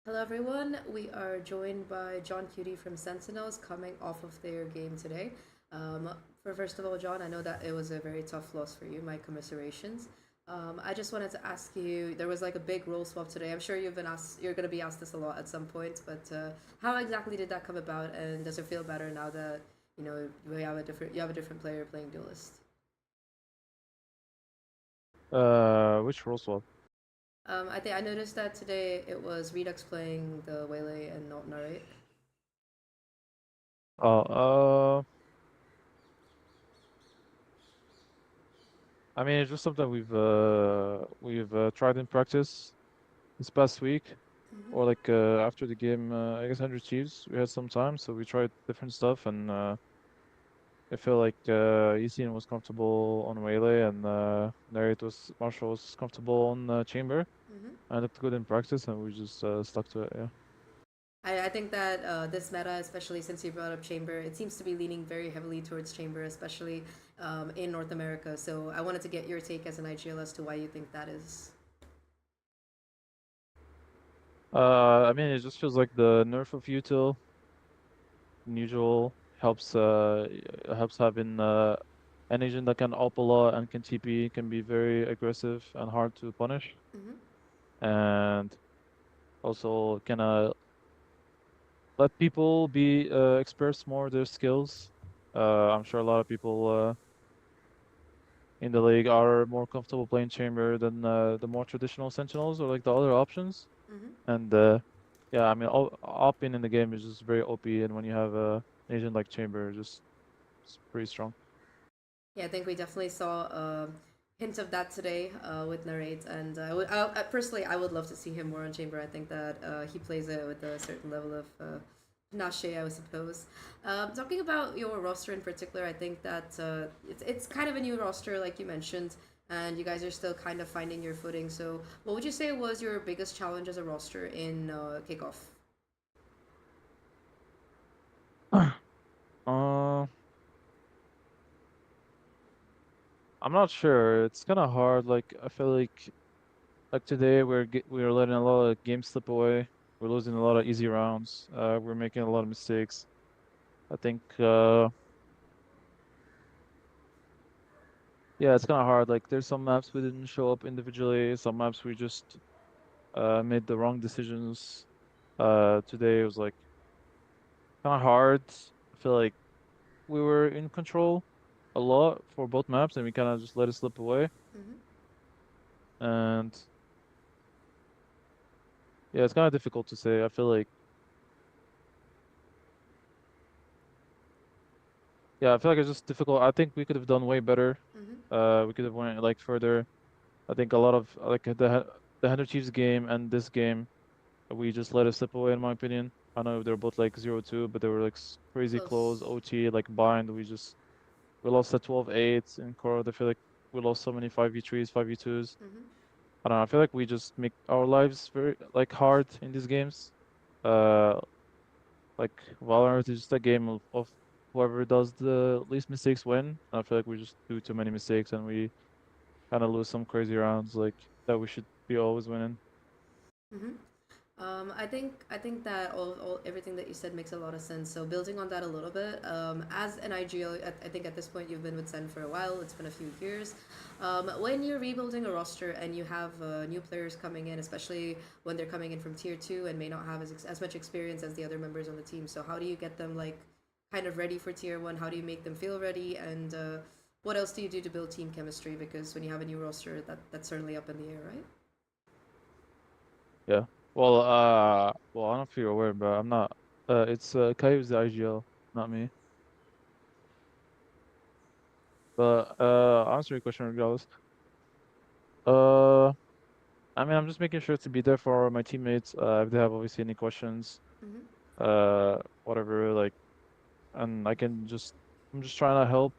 Hello everyone, we are joined by johnqt from Sentinels coming off of their game today. Um, for first of all, John, I know that it was a very tough loss for you. My commiserations. I just wanted to ask you. There was like a big role swap today. I'm sure you've been asked. You're going to be asked this a lot at some point. But how exactly did that come about? And does it feel better now that you have a different player playing duelist? Which role swap? I think I noticed that today it was Redux playing the Waylay and not Narrate. Oh, I mean, it's just something we've tried in practice this past week, or like after the game. I guess 100 Chiefs, we had some time, so we tried different stuff, and I feel like Yasin was comfortable on Waylay, and Marshall was comfortable on Chamber. Mm-hmm. I looked good in practice, and we just stuck to it. Yeah. I think that this meta, especially since you brought up Chamber, it seems to be leaning very heavily towards Chamber, especially in North America. So I wanted to get your take as an IGL as to why you think that is. I mean, it just feels like the nerf of util usual helps having an agent that can AWP a lot and can TP, can be very aggressive and hard to punish, Mm-hmm. and also can let people be express more their skills. I'm sure a lot of people in the league are more comfortable playing chamber than the more traditional sentinels or like the other options. Mm-hmm. And yeah, I mean, AWPing in the game is just very OP, and when you have an agent like chamber, just it's pretty strong. Yeah, I think we definitely saw a hint of that today with Narrate, and personally, I would love to see him more on Chamber. I think that he plays it with a certain level of panache, I suppose. Talking about your roster in particular, I think that it's kind of a new roster, like you mentioned, and you guys are still kind of finding your footing. So, what would you say was your biggest challenge as a roster in Kickoff? Uh, I'm not sure. It's kind of hard. Like I feel like today we're letting a lot of games slip away. We're losing a lot of easy rounds. We're making a lot of mistakes. I think yeah, it's kind of hard. Like there's some maps we didn't show up individually. Some maps we just made the wrong decisions. Today it was like kind of hard. I feel like we were in control a lot for both maps, and we kind of just let it slip away. Mm-hmm. And yeah, it's kind of difficult to say. I feel like yeah, I feel like it's just difficult. I think we could have done way better. Mm-hmm. We could have went like further. I think a lot of like the Hunter Chiefs game and this game, we just let it slip away in my opinion. I know they're both like 0-2, but they were like crazy close. Close. OT like bind. We lost at 12-8 in Core. I feel like we lost so many 5v3s, 5v2s. Mm-hmm. I don't know. I feel like we just make our lives very like hard in these games. Uh, like Valorant is just a game of whoever does the least mistakes win. I feel like we just do too many mistakes and we kind of lose some crazy rounds like that we should be always winning. Mm-hmm. I think that all everything that you said makes a lot of sense. So building on that a little bit, as an IGL, I think at this point you've been with Sen for a while. It's been a few years. When you're rebuilding a roster and you have new players coming in, especially when they're coming in from tier two and may not have as much experience as the other members on the team. So how do you get them like kind of ready for tier one? How do you make them feel ready? And what else do you do to build team chemistry? Because when you have a new roster, that's certainly up in the air, right? Yeah. Well, I don't know if you're aware, but I'm not. It's Caillou's the IGL, not me. But I'll answer your question regardless. Uh, I mean, I'm just making sure to be there for my teammates. If they have obviously any questions, Mm-hmm. whatever, like, and I'm just trying to help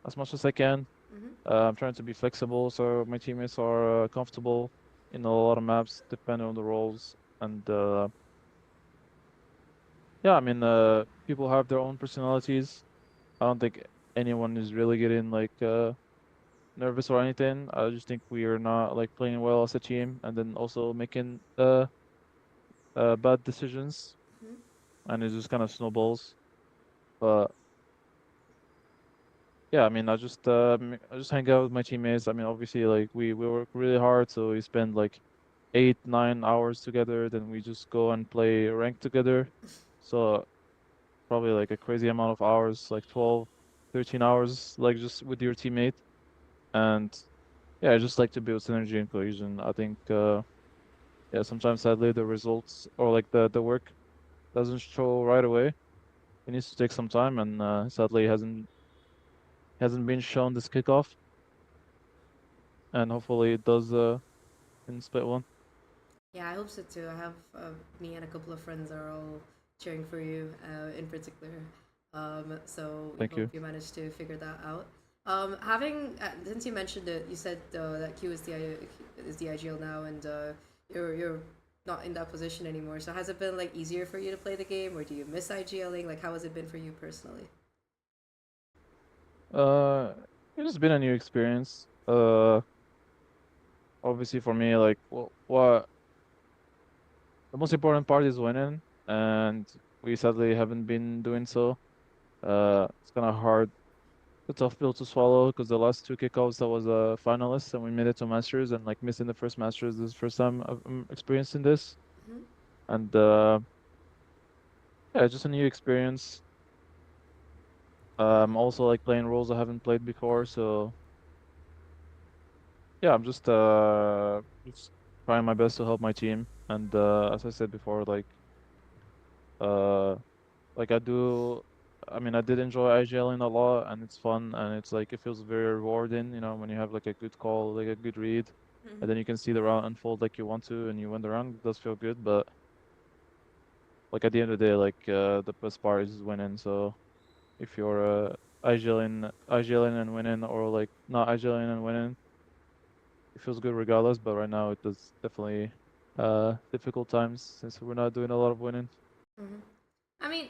as much as I can. Mm-hmm. I'm trying to be flexible so my teammates are comfortable in a lot of maps, depending on the roles. And yeah, I mean, people have their own personalities. I don't think anyone is really getting like nervous or anything. I just think we are not like playing well as a team, and then also making bad decisions, Mhm. and it just kind of snowballs. But yeah, I mean, I just hang out with my teammates. I mean, obviously, like we work really hard, so we spend like 8, 9 hours together. Then we just go and play rank together. So probably like a crazy amount of hours, like 12, 13 hours, like just with your teammate. And yeah, I just like to build synergy and cohesion. I think yeah, sometimes sadly the results or like the work doesn't show right away. It needs to take some time, and sadly hasn't been shown this kickoff, and hopefully it does in split one. Yeah, I hope so too. I have me and a couple of friends are all cheering for you in particular. So we Thank hope you. you manage to figure that out. Having since you mentioned it, you said that Q is the IGL now, and you're not in that position anymore. So has it been like easier for you to play the game, or do you miss IGLing? Like, how has it been for you personally? Uh, it's been a new experience. Obviously for me, like what the most important part is winning, and we sadly haven't been doing so. It's kind of hard, a tough pill to swallow because the last two kickoffs I was a finalist and we made it to Masters, and like missing the first Masters this is the first time I'm experiencing this, Hmm. and yeah, just a new experience. Also like playing roles I haven't played before, so yeah, I'm just trying my best to help my team, and as I said before, uh like I do. I mean, I did enjoy IGLing a lot, and it's fun, and it's like it feels very rewarding, when you have like a good call, like a good read, and then you can see the round unfold like you want to, and you win the round. It does feel good, but like at the end of the day, like the best part is winning. So if you're IGLing and winning, or like not IGLing and winning, it feels good regardless. But right now, it does definitely difficult times since we're not doing a lot of winning. Hmm. I mean,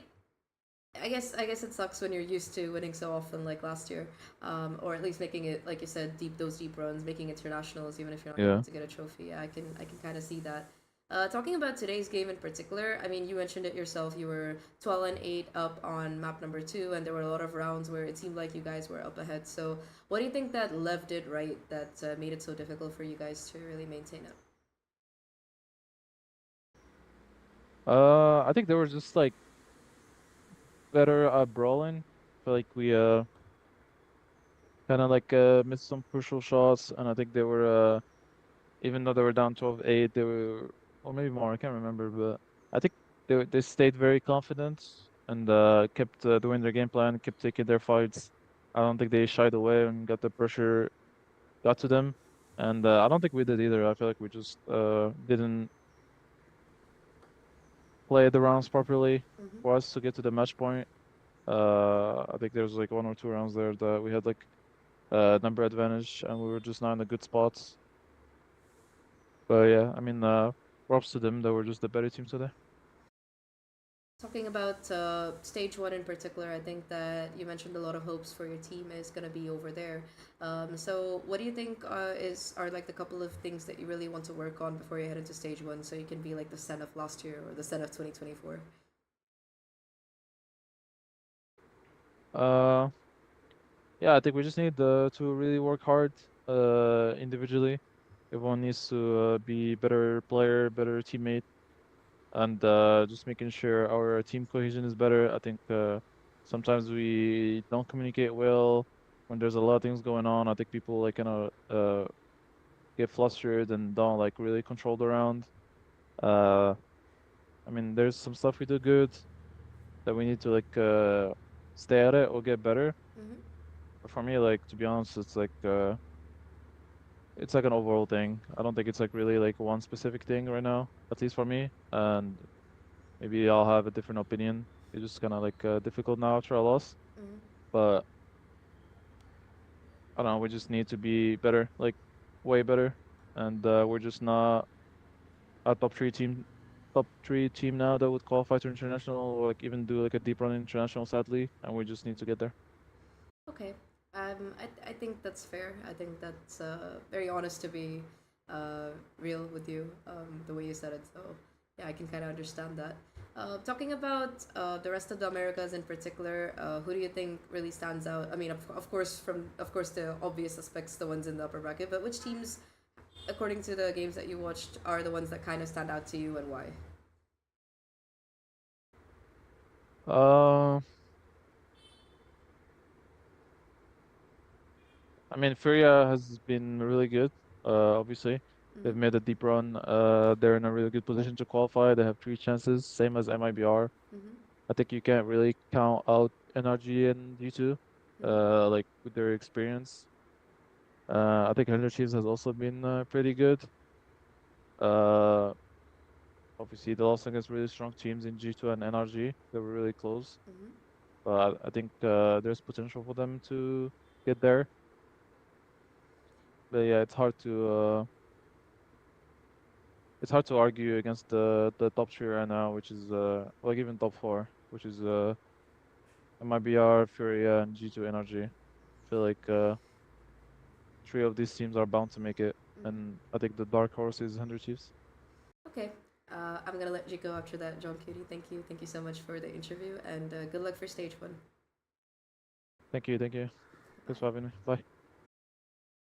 I guess it sucks when you're used to winning so often, like last year, or at least making it, like you said, those deep runs, making internationals, even if you're not able Yeah. to get a trophy. Yeah, I can kind of see that. Talking about today's game in particular, I mean, you mentioned it yourself. You were 12-8 up on map number two, and there were a lot of rounds where it seemed like you guys were up ahead. So, what do you think that Lev did right that made it so difficult for you guys to really maintain it? I think they were just like better at brawling. Feel like we kind of like missed some crucial shots, and I think they were even though they were down 12-8, they were, or maybe more, I can't remember, but I think they stayed very confident, and kept doing their game plan, kept taking their fights. I don't think they shied away and got the pressure got to them, and I don't think we did either. I feel like we just didn't play the rounds properly Mm-hmm. for us to get to the match point. I think there was like 1 or 2 rounds there that we had like number advantage, and we were just not in the good spots. But yeah, I mean, props to them. They were just the better team today. Talking about stage one in particular, I think that you mentioned a lot of hopes for your team is going to be over there. So, what do you think are like the couple of things that you really want to work on before you head into stage one, so you can be like the Sen of last year or the Sen of 2024? Uh, yeah, I think we just need to really work hard individually. Everyone needs to be better player, better teammate, and just making sure our team cohesion is better. I think sometimes we don't communicate well when there's a lot of things going on. I think people like get flustered and don't like really control the round. Uh, I mean, there's some stuff we do good that we need to stay at it or get better. Mm-hmm. But for me, like to be honest, it's like an overall thing. I don't think it's like really like one specific thing right now, at least for me. And maybe I'll have a different opinion. It's just kind of like difficult now after a loss. Mm-hmm. But I don't know, we just need to be better, like way better. And we're just not a top three team now that would qualify to international or like even do like a deep run international, sadly. And we just need to get there. Okay. I think that's fair. I think that's very honest to be real with you, the way you said it. So, Yeah, I can kind of understand that. Talking about the rest of the Americas in particular, who do you think really stands out? I mean, of course, of course the obvious aspects, the ones in the upper bracket, but which teams, according to the games that you watched, are the ones that kind of stand out to you and why? Uh, I mean, Furia has been really good. Obviously, they've Mm-hmm. made a deep run. They're in a really good position to qualify. They have 3 chances, same as MIBR. Mm-hmm. I think you can't really count out NRG and G2, Mm-hmm. like with their experience. I think 100 Chiefs has also been pretty good. Uh, Obviously, they lost against really strong teams in G2 and NRG. They were really close, Mm-hmm. but I think there's potential for them to get there. But yeah, it's hard to argue against the top three right now, which is like even top four, which is MIBR, Furia, and G2 Energy. I feel like three of these teams are bound to make it, and I think the dark horse is 100 Chiefs. Okay. I'm gonna let you go after that, John Cutie. Thank you so much for the interview, and good luck for stage one. Thank you, thank you. Thanks for Bye. having me. Bye.